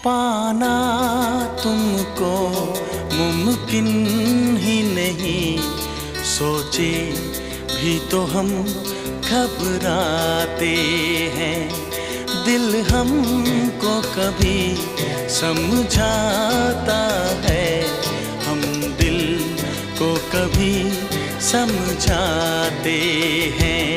पाना तुमको मुमकिन ही नहीं, सोचे भी तो हम घबराते हैं। दिल हमको कभी समझाता है, हम दिल को कभी समझाते हैं।